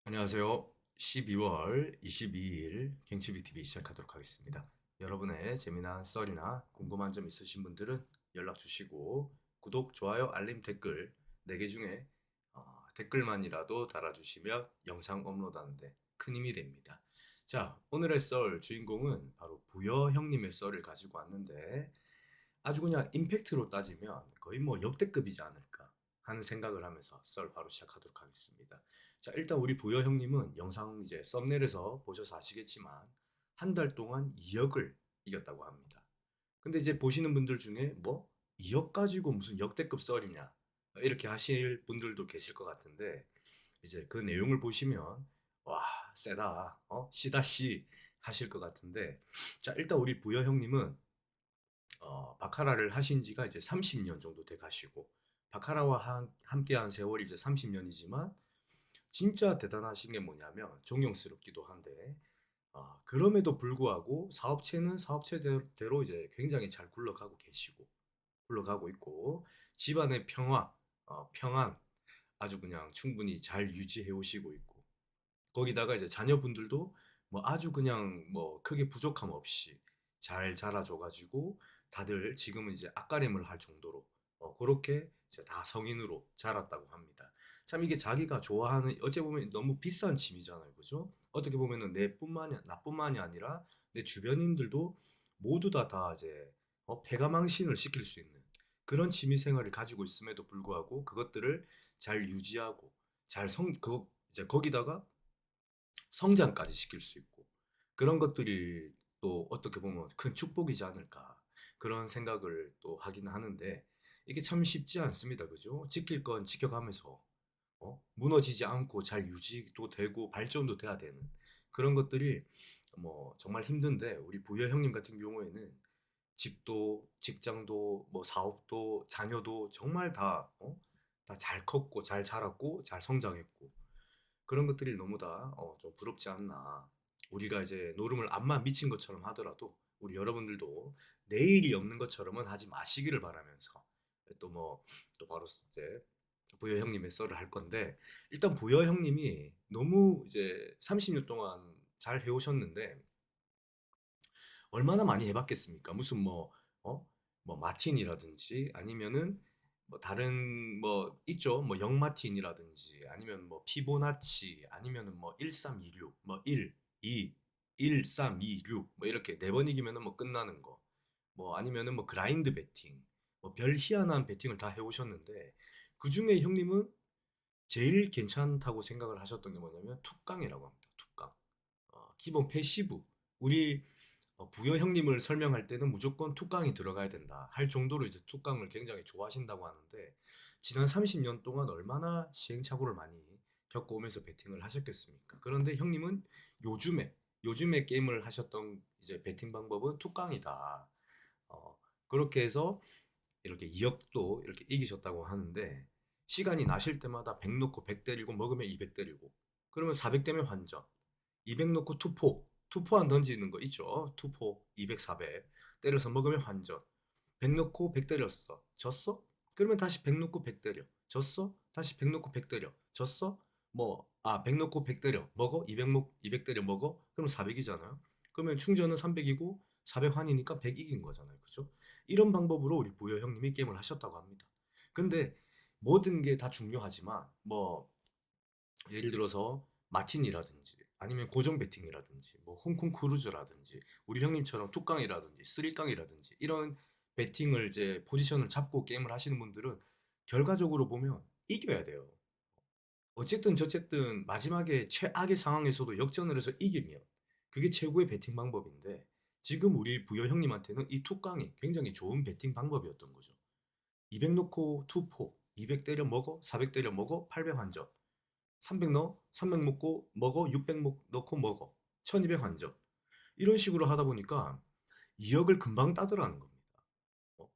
안녕하세요. 12월 22일 갱치비 TV 시작하도록 하겠습니다. 여러분의 재미난 썰이나 궁금한 점 있으신 분들은 연락 주시고 구독, 좋아요, 알림, 댓글 4개 중에 댓글만이라도 달아주시면 영상 업로드하는데 큰 힘이 됩니다. 자, 오늘의 썰 주인공은 바로 부여 형님의 썰을 가지고 왔는데 아주 그냥 임팩트로 따지면 거의 뭐 역대급이지 않을까 하는 생각을 하면서 썰 바로 시작하도록 하겠습니다. 자, 일단 우리 부여 형님은 영상 이제 썸네일에서 보셔서 아시겠지만 한 달 동안 2억을 이겼다고 합니다. 근데 이제 보시는 분들 중에 뭐 2억 가지고 무슨 역대급 썰이냐 이렇게 하실 분들도 계실 것 같은데 이제 그 내용을 보시면 와 세다 시다 시 하실 것 같은데 자 일단 우리 부여 형님은 바카라를 하신 지가 이제 30년 정도 돼 가시고 바카라와 함께한 세월이 이제 30년이지만 진짜 대단하신 게 뭐냐면 존경스럽기도 한데 그럼에도 불구하고 사업체는 사업체대로 이제 굉장히 잘 굴러가고 계시고 굴러가고 있고 집안의 평화, 평안 아주 그냥 충분히 잘 유지해 오시고 있고 거기다가 이제 자녀분들도 뭐 아주 그냥 뭐 크게 부족함 없이 잘 자라줘가지고 다들 지금은 이제 앞가림을 할 정도로 그렇게 이제 다 성인으로 자랐다고 합니다. 참 이게 자기가 좋아하는 어찌 보면 너무 비싼 취미잖아요, 그죠? 어떻게 보면은 내뿐만이 나뿐만이 아니라 내 주변인들도 모두 다 이제 패가망신을 시킬 수 있는 그런 취미 생활을 가지고 있음에도 불구하고 그것들을 잘 유지하고 이제 거기다가 성장까지 시킬 수 있고 그런 것들이 또 어떻게 보면 큰 축복이지 않을까 그런 생각을 또 하긴 하는데 이게 참 쉽지 않습니다. 그죠? 지킬 건 지켜가면서 무너지지 않고 잘 유지도 되고 발전도 돼야 되는 그런 것들이 뭐 정말 힘든데 우리 부여 형님 같은 경우에는 집도 직장도 뭐 사업도 자녀도 정말 다 잘 컸고 잘 자랐고 잘 성장했고 그런 것들이 너무 다 좀 부럽지 않나. 우리가 이제 노름을 암만 미친 것처럼 하더라도 우리 여러분들도 내일이 없는 것처럼은 하지 마시기를 바라면서 또 뭐 또 바로 이제 부여 형님의 썰을 할 건데 일단 부여 형님이 너무 이제 30년 동안 잘 해오셨는데 얼마나 많이 해봤겠습니까? 무슨 뭐 마틴이라든지 아니면은 뭐 다른 뭐 있죠. 뭐 영마틴이라든지 아니면 뭐 피보나치 아니면은 뭐 1326, 뭐 1, 2, 1, 3, 2, 6 뭐 이렇게 네 번 이기면은 뭐 끝나는 거. 뭐 아니면은 뭐 그라인드 베팅. 뭐 별 희한한 베팅을 다 해오셨는데 그중에 형님은 제일 괜찮다고 생각을 하셨던 게 뭐냐면 툭강이라고 합니다. 툭강. 기본 패시브. 우리 부여 형님을 설명할 때는 무조건 툭강이 들어가야 된다 할 정도로 이제 툭강을 굉장히 좋아하신다고 하는데 지난 30년 동안 얼마나 시행착오를 많이 겪어오면서 배팅을 하셨겠습니까? 그런데 형님은 요즘에 요즘에 게임을 하셨던 이제 배팅 방법은 툭강이다. 그렇게 해서 이렇게 2억도 이렇게 이기셨다고 하는데 시간이 나실 때마다 100 놓고 100 때리고 먹으면 200 때리고 그러면 400 되면 환전 200 놓고 투포 안 던지는 거 있죠. 투포 200, 400 때려서 먹으면 환전 100 놓고 100 때렸어 졌어? 그러면 다시 100 놓고 100 때려 졌어? 다시 100 놓고 100 때려 졌어? 100 놓고 100 때려 먹어? 200 때려 먹어? 그럼 400이잖아요. 그러면 충전은 300이고 400 환이니까 100 이긴 거잖아요. 그죠? 이런 방법으로 우리 부여 형님이 게임을 하셨다고 합니다. 근데 모든 게 다 중요하지만 뭐 예를 들어서 마틴이라든지 아니면 고정 배팅이라든지 뭐 홍콩 크루즈라든지 우리 형님처럼 투깡이라든지 쓰리깡이라든지 이런 배팅을 이제 포지션을 잡고 게임을 하시는 분들은 결과적으로 보면 이겨야 돼요. 어쨌든 저쨌든 마지막에 최악의 상황에서도 역전을 해서 이기면 그게 최고의 배팅 방법인데 지금 우리 부여 형님한테는 이 투깡이 굉장히 좋은 배팅 방법이었던 거죠. 200 놓고 투포, 200 때려 먹어, 400 때려 먹어, 800 환전. 300 넣어, 300 먹고 먹어, 600 넣고 먹어, 1200 환전. 이런 식으로 하다 보니까 2억을 금방 따더라는 겁니다. 어,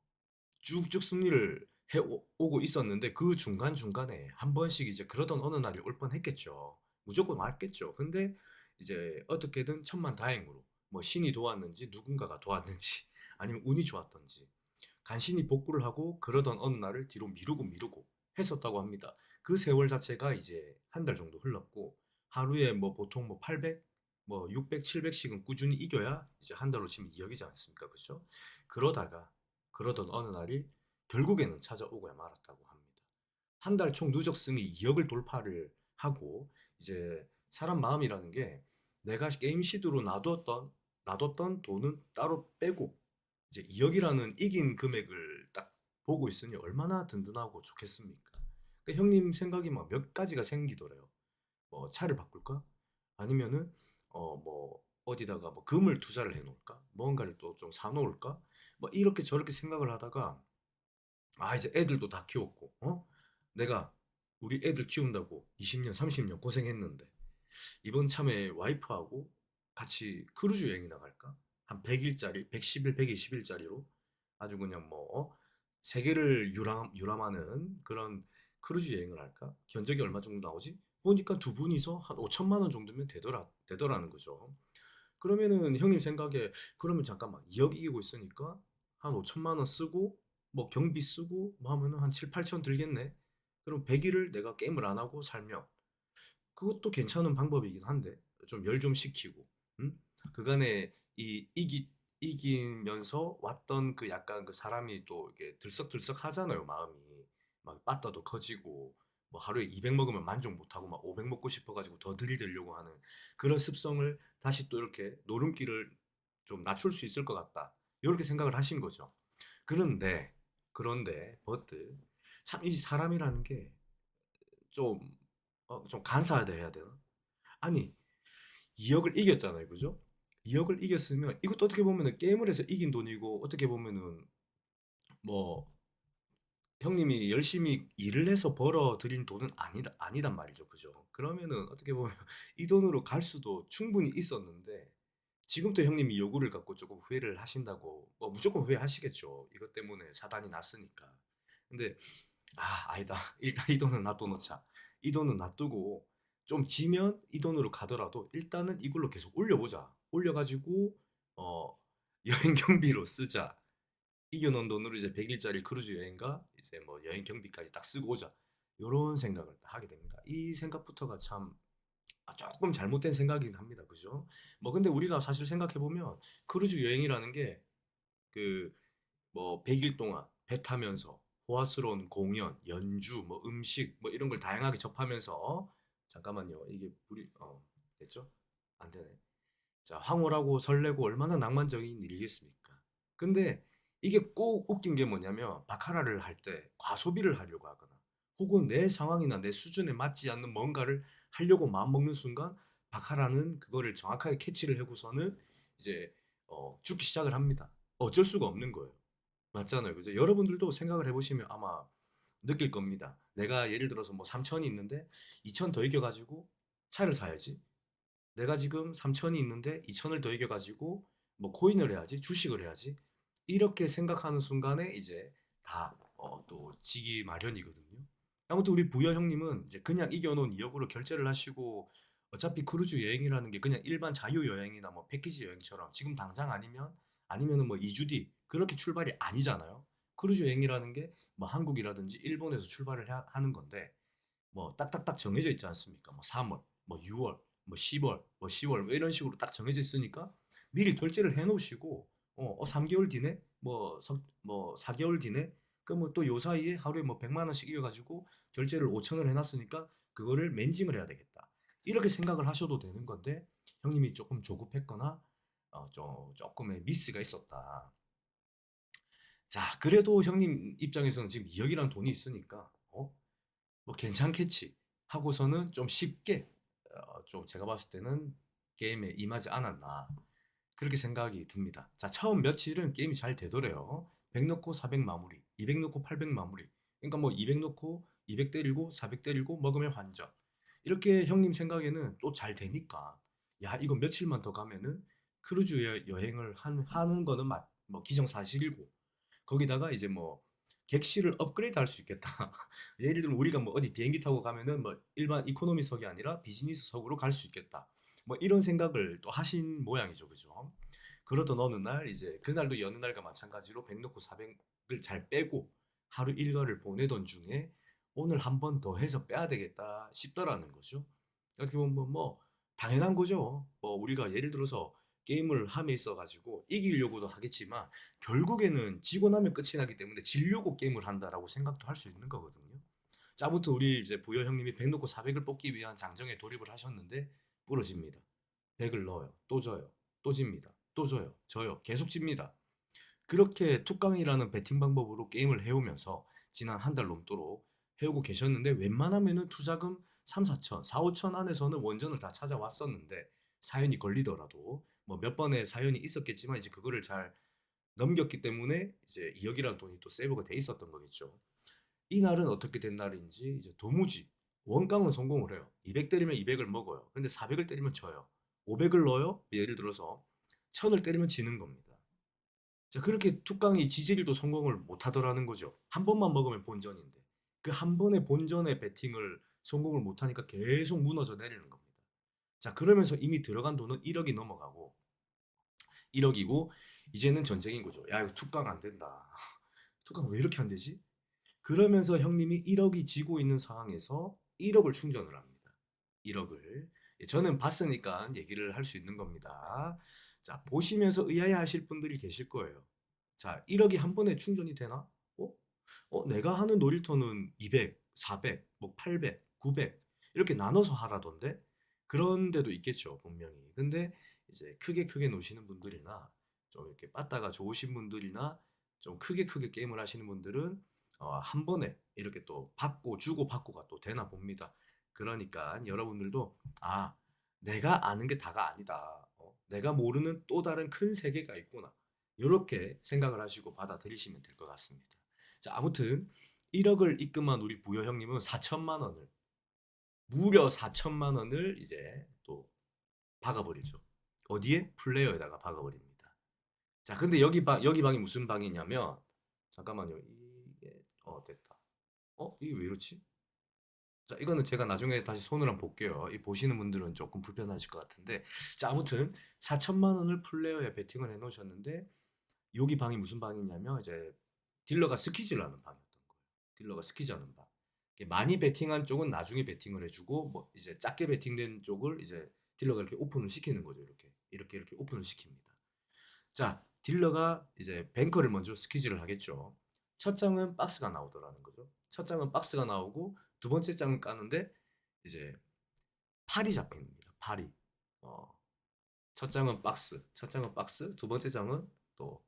쭉쭉 승리를 해오고 있었는데 그 중간중간에 한 번씩 이제 그러던 어느 날이 올 뻔했겠죠. 무조건 왔겠죠. 근데 이제 어떻게든 천만다행으로 뭐 신이 도왔는지 누군가가 도왔는지 아니면 운이 좋았던지 간신히 복구를 하고 그러던 어느 날을 뒤로 미루고 했었다고 합니다. 그 세월 자체가 이제 한 달 정도 흘렀고 하루에 뭐 보통 뭐 800, 뭐 600, 700씩은 꾸준히 이겨야 이제 한 달로 치면 2억이지 않습니까? 그죠? 그러다가 그러던 어느 날이 결국에는 찾아오고야 말았다고 합니다. 한 달 총 누적 승이 2억을 돌파를 하고 이제 사람 마음이라는 게 내가 게임 시드로 놔뒀던 돈은 따로 빼고 이제 2억이라는 이긴 금액을 딱 보고 있으니 얼마나 든든하고 좋겠습니까? 그러니까 형님 생각이 막 몇 가지가 생기더래요. 뭐 차를 바꿀까? 아니면은 뭐 어디다가 뭐 금을 투자를 해 놓을까? 뭔가를 또 좀 사 놓을까? 뭐 이렇게 저렇게 생각을 하다가 아 이제 애들도 다 키웠고 내가 우리 애들 키운다고 20년 30년 고생했는데 이번 참에 와이프하고 같이 크루즈 여행이나 갈까? 한 100일짜리, 110일, 120일짜리로 아주 그냥 뭐 세계를 유람하는 그런 크루즈 여행을 할까? 견적이 얼마 정도 나오지? 보니까 두 분이서 한 5천만 원 정도면 되더라는 거죠. 그러면은 형님 생각에 그러면 잠깐만 2억 이기고 있으니까 한 5천만 원 쓰고 뭐 경비 쓰고 뭐 하면은 한 7, 8천 들겠네. 그럼 100일을 내가 게임을 안 하고 살면 그것도 괜찮은 방법이긴 한데 좀 열 좀 식히고 그간에 이기면서 왔던 그 약간 그 사람이 또 이게 들썩들썩 하잖아요 마음이 막 빠따도 커지고 뭐 하루에 200 먹으면 만족 못하고 막 500 먹고 싶어가지고 더 들이대려고 하는 그런 습성을 다시 또 이렇게 노름길을 좀 낮출 수 있을 것 같다 이렇게 생각을 하신 거죠. 그런데 버트 참 이 사람이라는 게 좀 좀 간사하다 해야 되나? 아니 2억을 이겼잖아요. 그죠? 2억을 이겼으면 이것도 어떻게 보면은 게임을 해서 이긴 돈이고 어떻게 보면은 뭐 형님이 열심히 일을 해서 벌어 들인 돈은 아니단 말이죠. 그죠? 그러면은 어떻게 보면 이 돈으로 갈 수도 충분히 있었는데 지금도 형님이 요구를 갖고 조금 후회를 하신다고 뭐 무조건 후회하시겠죠. 이것 때문에 사단이 났으니까. 근데 아니다. 일단 이 돈은 놔둬 놓자. 이 돈은 놔두고 좀 지면 이 돈으로 가더라도 일단은 이걸로 계속 올려보자. 올려가지고 어 여행 경비로 쓰자. 이겨놓은 돈으로 이제 100일짜리 크루즈 여행과 이제 뭐 여행 경비까지 딱 쓰고 오자. 요런 생각을 하게 됩니다. 이 생각부터가 참 조금 잘못된 생각이긴 합니다. 그죠? 뭐 근데 우리가 사실 생각해 보면 크루즈 여행이라는 게 그 뭐 100일 동안 배 타면서 호화스러운 공연, 연주, 뭐 음식 뭐 이런 걸 다양하게 접하면서 잠깐만요. 이게 불이 됐죠? 안 되네. 자, 황홀하고 설레고 얼마나 낭만적인 일이겠습니까? 근데 이게 꼭 웃긴 게 뭐냐면 바카라를 할 때 과소비를 하려고 하거나 혹은 내 상황이나 내 수준에 맞지 않는 뭔가를 하려고 마음먹는 순간 바카라는 그거를 정확하게 캐치를 하고서는 이제 죽기 시작을 합니다. 어쩔 수가 없는 거예요. 맞잖아요. 그죠? 여러분들도 생각을 해보시면 아마 느낄 겁니다. 내가 예를 들어서 뭐 3천이 있는데 2천 더 이겨가지고 차를 사야지. 내가 지금 3천이 있는데 2천을 더 이겨가지고 뭐 코인을 해야지, 주식을 해야지. 이렇게 생각하는 순간에 이제 다 또 지기 마련이거든요. 아무튼 우리 부여 형님은 이제 그냥 이겨놓은 2억으로 결제를 하시고 어차피 크루즈 여행이라는 게 그냥 일반 자유 여행이나 뭐 패키지 여행처럼 지금 당장 아니면은 뭐 2주 뒤 그렇게 출발이 아니잖아요. 크루즈 여행이라는 게 뭐 한국이라든지 일본에서 출발을 하는 건데 뭐 딱딱딱 정해져 있지 않습니까? 뭐 3월, 뭐 6월, 뭐 10월, 뭐 10월 뭐 이런 식으로 딱 정해져 있으니까 미리 결제를 해 놓으시고 3개월 뒤네? 뭐 4개월 뒤네? 그럼 뭐 또 요 사이에 하루에 뭐 100만 원씩 이겨 가지고 결제를 5천을 해 놨으니까 그거를 맨징을 해야 되겠다. 이렇게 생각을 하셔도 되는 건데 형님이 조금 조급했거나 조금의 미스가 있었다. 자, 그래도 형님 입장에서는 지금 2억이라는 돈이 있으니까 뭐 괜찮겠지 하고서는 좀 쉽게 좀 제가 봤을 때는 게임에 임하지 않았나 그렇게 생각이 듭니다. 자, 처음 며칠은 게임이 잘 되더래요. 100 넣고 400 마무리, 200 넣고 800 마무리. 그러니까 뭐 200 넣고 200 때리고 400 때리고 먹으면 환전. 이렇게 형님 생각에는 또 잘 되니까 야, 이거 며칠만 더 가면은 크루즈 여행을 하는 거는 뭐 기정사실이고 거기다가 이제 뭐 객실을 업그레이드 할 수 있겠다. 예를 들면 우리가 뭐 어디 비행기 타고 가면은 뭐 일반 이코노미석이 아니라 비즈니스석으로 갈 수 있겠다. 뭐 이런 생각을 또 하신 모양이죠. 그죠? 그러던 어느 날 이제 그날도 여느 날과 마찬가지로 100 넣고 400을 잘 빼고 하루 일과를 보내던 중에 오늘 한 번 더 해서 빼야 되겠다 싶더라는 거죠. 어떻게 보면 뭐 당연한 거죠. 뭐 우리가 예를 들어서 게임을 함에 있어 가지고 이기려고도 하겠지만 결국에는 지고 나면 끝이 나기 때문에 지려고 게임을 한다라고 생각도 할 수 있는 거거든요. 자, 아무튼 우리 이제 부여 형님이 100 넣고 400을 뽑기 위한 장정에 돌입을 하셨는데 부러집니다. 100을 넣어요. 또 져요. 또 집니다. 또 져요. 져요. 계속 집니다. 그렇게 툭강이라는 배팅 방법으로 게임을 해오면서 지난 한 달 넘도록 해오고 계셨는데 웬만하면은 투자금 3, 4천, 4, 5천 안에서는 원전을 다 찾아왔었는데 사연이 걸리더라도 뭐 몇 번의 사연이 있었겠지만 이제 그거를 잘 넘겼기 때문에 이제 2억이라는 돈이 또 세이브가 돼 있었던 거겠죠. 이 날은 어떻게 된 날인지 이제 도무지 원깡은 성공을 해요. 200 때리면 200을 먹어요. 근데 400을 때리면 져요. 500을 넣어요. 예를 들어서 1000을 때리면 지는 겁니다. 자, 그렇게 툭강이 지지리도 성공을 못 하더라는 거죠. 한 번만 먹으면 본전인데. 그 한 번의 본전의 배팅을 성공을 못 하니까 계속 무너져 내리는 겁니다. 자, 그러면서 이미 들어간 돈은 1억이 넘어가고 1억이고 이제는 전쟁인 거죠. 야, 이거 툭강 안 된다. 툭강 왜 이렇게 안 되지? 그러면서 형님이 1억이 지고 있는 상황에서 1억을 충전을 합니다. 1억을. 저는 봤으니까 얘기를 할 수 있는 겁니다. 자, 보시면서 의아해 하실 분들이 계실 거예요. 자, 1억이 한 번에 충전이 되나? 어? 내가 하는 놀이터는 200, 400, 뭐 800, 900 이렇게 나눠서 하라던데? 그런 데도 있겠죠, 분명히. 근데 이제 크게 노시는 분들이나 좀 이렇게 빠따가 좋으신 분들이나 좀 크게 게임을 하시는 분들은 한 번에 이렇게 또 받고 주고 받고가 또 되나 봅니다. 그러니까 여러분들도 내가 아는 게 다가 아니다. 내가 모르는 또 다른 큰 세계가 있구나. 이렇게 생각을 하시고 받아들이시면 될 것 같습니다. 자, 아무튼 1억을 입금한 우리 부여 형님은 4천만 원을 무려 4천만 원을 이제 또 박아버리죠. 어디에? 플레이어에다가 박아버립니다. 자, 근데 여기 방이 무슨 방이냐면 잠깐만요. 이게 됐다. 이게 왜 이렇지? 자, 이거는 제가 나중에 다시 손으로 한번 볼게요. 이 보시는 분들은 조금 불편하실 것 같은데. 자, 아무튼 4천만 원을 플레이어에 베팅을 해 놓으셨는데 여기 방이 무슨 방이냐면 이제 딜러가 스키즈를 하는 방이었던 거예요. 딜러가 스키즈 하는 방. 이렇게 많이 베팅한 쪽은 나중에 베팅을 해주고 뭐 이제 작게 베팅된 쪽을 이제 딜러가 이렇게 오픈을 시키는 거죠. 이렇게 오픈을 시킵니다. 자, 딜러가 이제 뱅커를 먼저 스퀴즈를 하겠죠. 첫 장은 박스가 나오더라는 거죠. 첫 장은 박스가 나오고 두 번째 장을 까는데 이제 팔이 잡힙니다. 팔이. 어, 첫 장은 박스, 두 번째 장은 또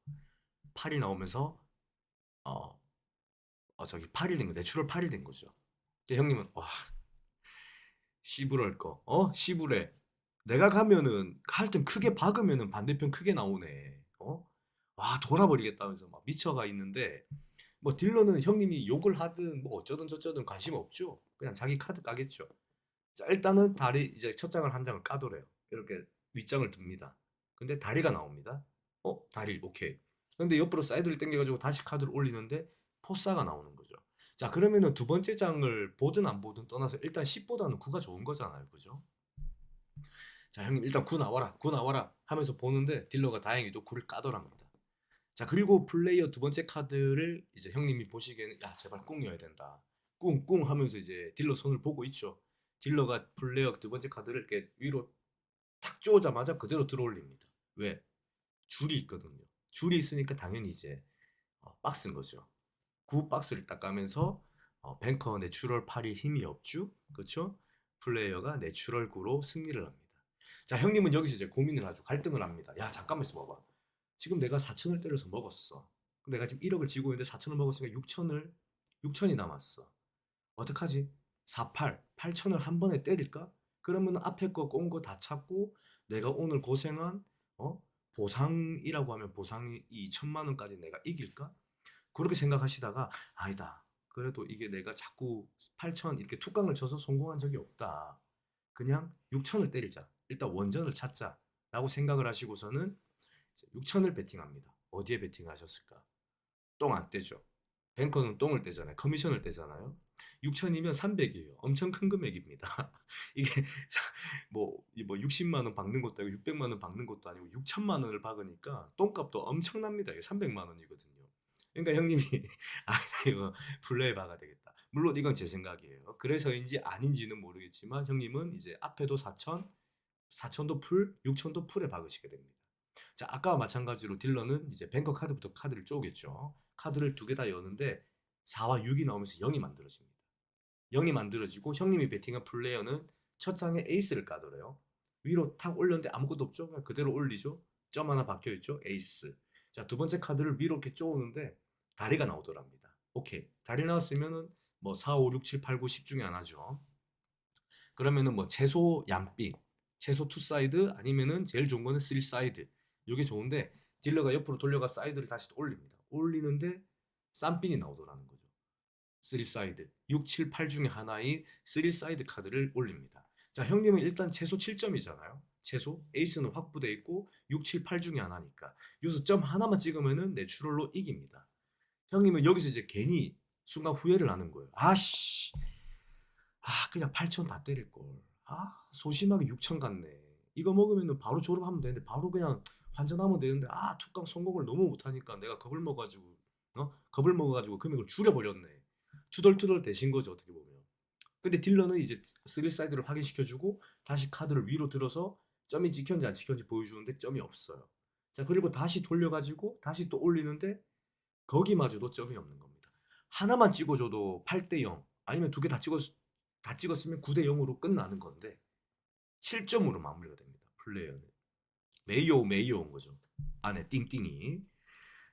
팔이 나오면서 어, 저기 팔이 된 거, 내추럴 팔이 된 거죠. 근데 형님은 와, 씨부럴 거, 씨부래. 내가 가면은 할 땐 크게 박으면은 반대편 크게 나오네. 와, 돌아버리겠다면서 막 미쳐가 있는데 뭐 딜러는 형님이 욕을 하든 뭐 어쩌든 저쩌든 관심 없죠. 그냥 자기 카드 까겠죠. 자, 일단은 다리 이제 첫 장을 한 장을 까더래요. 이렇게 윗장을 듭니다. 근데 다리가 나옵니다. 다리 오케이. 근데 옆으로 사이드를 당겨가지고 다시 카드를 올리는데 포사가 나오는 거죠. 자, 그러면은 두 번째 장을 보든 안 보든 떠나서 일단 10보다는 9가 좋은 거잖아요. 그죠? 자, 형님 일단 9 나와라. 9 나와라 하면서 보는데 딜러가 다행히도 9를 까더랍니다. 자, 그리고 플레이어 두 번째 카드를 이제 형님이 보시기에는 야, 제발 꿍이어야 된다. 꿍꿍 하면서 이제 딜러 손을 보고 있죠. 딜러가 플레이어 두 번째 카드를 이렇게 위로 탁 쪼자마자 그대로 들어올립니다. 왜? 줄이 있거든요. 줄이 있으니까 당연히 이제 박스인 거죠. 구 박스를 딱 까면서 뱅커 내추럴 8이 힘이 없죠. 그렇죠? 플레이어가 내추럴 9로 승리를 합니다. 자, 형님은 여기서 이제 고민을 하죠. 갈등을 합니다. 야, 잠깐만 있어봐봐. 지금 내가 4천을 때려서 먹었어. 그럼 내가 지금 1억을 쥐고 있는데 4천을 먹었으니까 6천이 남았어. 어떡하지? 4, 8, 8천을 한 번에 때릴까? 그러면 앞에 거, 꼰 거 다 찾고 내가 오늘 고생한 보상이라고 하면 보상이 2천만 원까지 내가 이길까? 그렇게 생각하시다가 아니다. 그래도 이게 내가 자꾸 8천 이렇게 툭강을 쳐서 성공한 적이 없다. 그냥 6천을 때리자. 일단 원전을 찾자. 라고 생각을 하시고서는 6천을 베팅합니다. 어디에 베팅하셨을까? 똥 안 떼죠. 뱅커는 똥을 떼잖아요. 커미션을 떼잖아요. 6천이면 300이에요. 엄청 큰 금액입니다. 이게 뭐 60만 원 박는 것도 아니고 600만 원 박는 것도 아니고 6천만 원을 박으니까 똥값도 엄청납니다. 이게 300만 원이거든요. 그러니까 형님이 아, 이거 플레이 박아야 되겠다. 물론 이건 제 생각이에요. 그래서인지 아닌지는 모르겠지만 형님은 이제 앞에도 4천, 4천도 풀, 6천도 풀에 박으시게 됩니다. 자, 아까와 마찬가지로 딜러는 이제 뱅커 카드부터 카드를 쪼겠죠. 카드를 두 개 다 여는데 4와 6이 나오면서 0이 만들어집니다. 0이 만들어지고 형님이 베팅한 플레이어는 첫 장에 에이스를 까더래요. 위로 탁 올렸는데 아무것도 없죠? 그냥 그대로 올리죠. 점 하나 박혀있죠? 에이스. 자, 두 번째 카드를 위로 이렇게 쪼는데 다리가 나오더랍니다. 오케이. 다리 나왔으면은 뭐 4, 5, 6, 7, 8, 9, 10 중에 하나죠. 그러면은 뭐 최소 얌빙, 최소 투 사이드 아니면은 제일 좋은 거는 쓰리 사이드. 이게 좋은데 딜러가 옆으로 돌려가 사이드를 다시 또 올립니다. 올리는데 쌈빙이 나오더라는 거죠. 쓰리 사이드. 6, 7, 8 중에 하나인 쓰리 사이드 카드를 올립니다. 자, 형님은 일단 최소 7점이잖아요. 최소 에이스는 확보돼 있고 6, 7, 8 중에 하나니까 여기서 점 하나만 찍으면은 내추럴로 이깁니다. 형님은 여기서 이제 괜히 순간 후회를 하는 거예요. 아씨, 그냥 8천 다 때릴 걸. 소심하게 6천 갔네. 이거 먹으면 바로 졸업하면 되는데 바로 그냥 환전하면 되는데 툭강 성공을 너무 못하니까 내가 겁을 먹어가지고 겁을 먹어가지고 금액을 줄여버렸네. 투덜투덜 대신 거죠 어떻게 보면. 근데 딜러는 이제 스릴 사이드를 확인시켜주고 다시 카드를 위로 들어서 점이 찍혔는지 안 찍혔는지 보여주는데 점이 없어요. 자, 그리고 다시 돌려가지고 다시 또 올리는데 거기마저도 점이 없는 겁니다. 하나만 찍어줘도 8대 0 아니면 두 개 다 찍었으면 9대 0으로 끝나는 건데 7점으로 마무리가 됩니다. 플레이어는 메이오 온 거죠. 안에 띵띵이.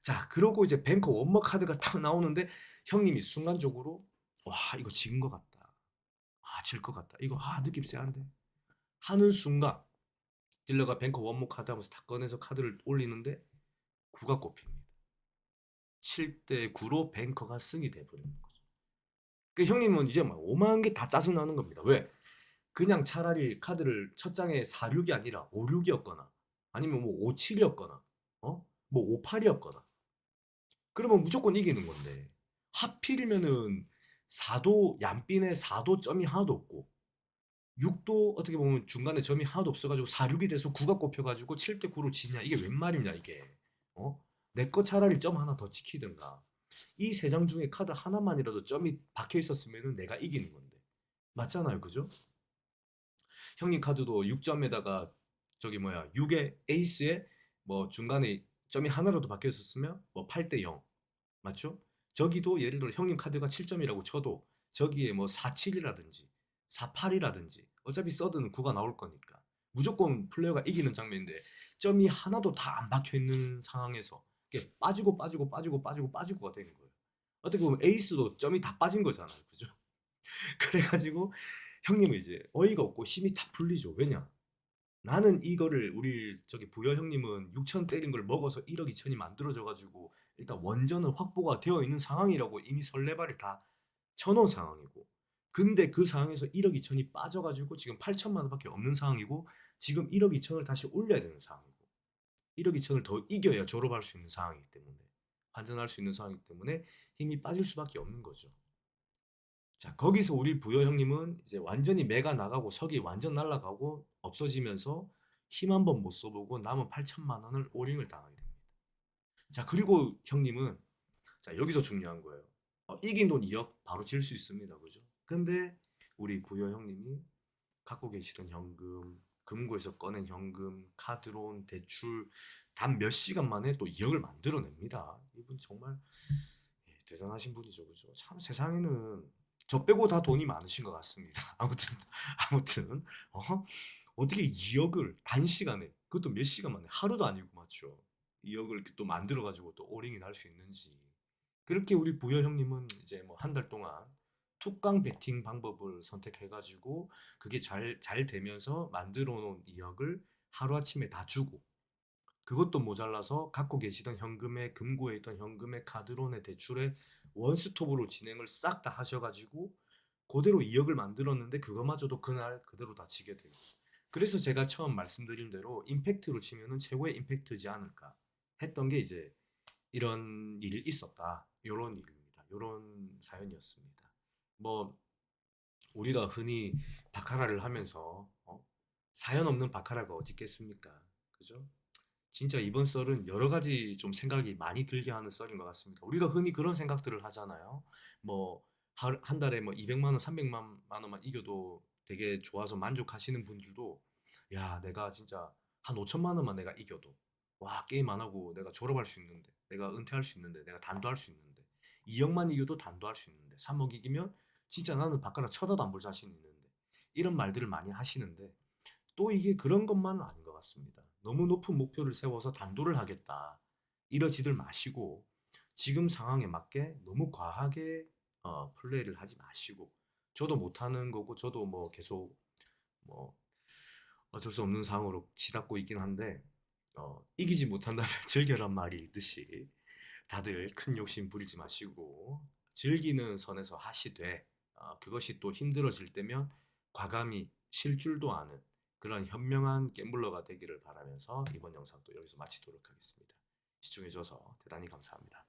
자, 그러고 이제 뱅커 원머 카드가 딱 나오는데 형님이 순간적으로 와, 이거 지은 것 같다. 질 것 같다. 이거 느낌 쎄한데 하는 순간 딜러가 뱅커 원모 카드 하면서 다 꺼내서 카드를 올리는데 9가 꼽힙니다. 7대 9로 뱅커가 승이 돼버리는 거죠. 그 형님은 이제 막 오만 개 다 짜증나는 겁니다. 왜? 그냥 차라리 카드를 첫 장에 4, 6이 아니라 5, 6이었거나 아니면 뭐 5, 7이었거나 뭐 5, 8이었거나 그러면 무조건 이기는 건데 하필이면은 4도 얀빈에 4도 점이 하나도 없고 6도 어떻게 보면 중간에 점이 하나도 없어가지고 4, 6이 돼서 9가 꼽혀가지고 7대 9로 지냐 이게 웬 말이냐 이게 내 거 차라리 점 하나 더 지키든가 이 세 장 중에 카드 하나만이라도 점이 박혀 있었으면 내가 이기는 건데 맞잖아요 그죠? 형님 카드도 6점에다가 저기 뭐야 6의 에이스에 뭐 중간에 점이 하나라도 박혀 있었으면 뭐 8대 0 맞죠? 저기도 예를 들어 형님 카드가 7점이라고 쳐도 저기에 뭐 47이라든지 48이라든지 어차피 서드는 9가 나올 거니까 무조건 플레이어가 이기는 장면인데 점이 하나도 다 안 박혀 있는 상황에서 이게 빠지고가 되는 거예요. 어떻게 보면 에이스도 점이 다 빠진 거잖아요. 그죠? 그래가지고 형님은 이제 어이가 없고 힘이 다 풀리죠. 왜냐? 나는 이거를 우리 저기 부여 형님은 6천 때린 걸 먹어서 1억 2천이 만들어져 가지고 일단 원전은 확보가 되어 있는 상황이라고 이미 설레발을 다 쳐놓은 상황이고 근데 그 상황에서 1억 2천이 빠져가지고 지금 8천만 원밖에 없는 상황이고 지금 1억 2천을 다시 올려야 되는 상황이고 1억 2천을 더 이겨야 졸업할 수 있는 상황이기 때문에 환전할 수 있는 상황이기 때문에 힘이 빠질 수밖에 없는 거죠. 자, 거기서 우리 부여 형님은 이제 완전히 매가 나가고 석이 완전 날아가고 없어지면서 힘 한 번 못 써보고 남은 8천만 원을 올인을 당하게 됩니다. 자, 그리고 형님은 자, 여기서 중요한 거예요. 이긴 돈 2억 바로 질 수 있습니다. 그죠? 근데 우리 부여 형님이 갖고 계시던 현금, 금고에서 꺼낸 현금, 카드론, 대출 단 몇 시간 만에 또 2억을 만들어냅니다. 이분 정말 대단하신 분이죠. 그죠? 참 세상에는 저 빼고 다 돈이 많으신 것 같습니다. 아무튼 어떻게 2억을 단시간에 그것도 몇 시간 만에 하루도 아니고 맞죠? 2억을 이렇게 또 만들어 가지고 또 오링이 날 수 있는지 그렇게 우리 부여 형님은 이제 뭐 한 달 동안 툭강 베팅 방법을 선택해 가지고 그게 잘 되면서 만들어 놓은 2억을 하루아침에 다 주고 그것도 모자라서 갖고 계시던 현금에 금고에 있던 현금에 카드론에 대출에 원스톱으로 진행을 싹 다 하셔가지고 그대로 2억을 만들었는데 그거마저도 그날 그대로 다 지게 되고 그래서 제가 처음 말씀드린 대로 임팩트로 치면은 최고의 임팩트지 않을까 했던 게 이제 이런 일이 있었다 요런 일입니다. 요런 사연이었습니다. 뭐 우리가 흔히 바카라를 하면서 사연 없는 바카라가 어디 있겠습니까? 그죠? 진짜 이번 썰은 여러 가지 좀 생각이 많이 들게 하는 썰인 것 같습니다. 우리가 흔히 그런 생각들을 하잖아요. 뭐 한 달에 뭐 200만 원, 300만 원만 이겨도 되게 좋아서 만족하시는 분들도 야, 내가 진짜 한 5천만 원만 내가 이겨도 와, 게임 안 하고 내가 졸업할 수 있는데, 내가 은퇴할 수 있는데, 내가 단도할 수 있는데, 2억만 이겨도 단도할 수 있는데, 3억 이기면 진짜 나는 바깥에 쳐다도 안 볼 자신 있는데, 이런 말들을 많이 하시는데, 또 이게 그런 것만은 아닌 것 같습니다. 너무 높은 목표를 세워서 단도를 하겠다, 이러지들 마시고, 지금 상황에 맞게 너무 과하게 플레이를 하지 마시고, 저도 못하는 거고, 저도 뭐 계속 뭐 어쩔 수 없는 상황으로 치닫고 있긴 한데, 이기지 못한다면 즐겨란 말이 있듯이 다들 큰 욕심 부리지 마시고 즐기는 선에서 하시되, 그것이 또 힘들어질 때면 과감히 쉴 줄도 아는 그런 현명한 갬블러가 되기를 바라면서 이번 영상도 여기서 마치도록 하겠습니다. 시청해주셔서 대단히 감사합니다.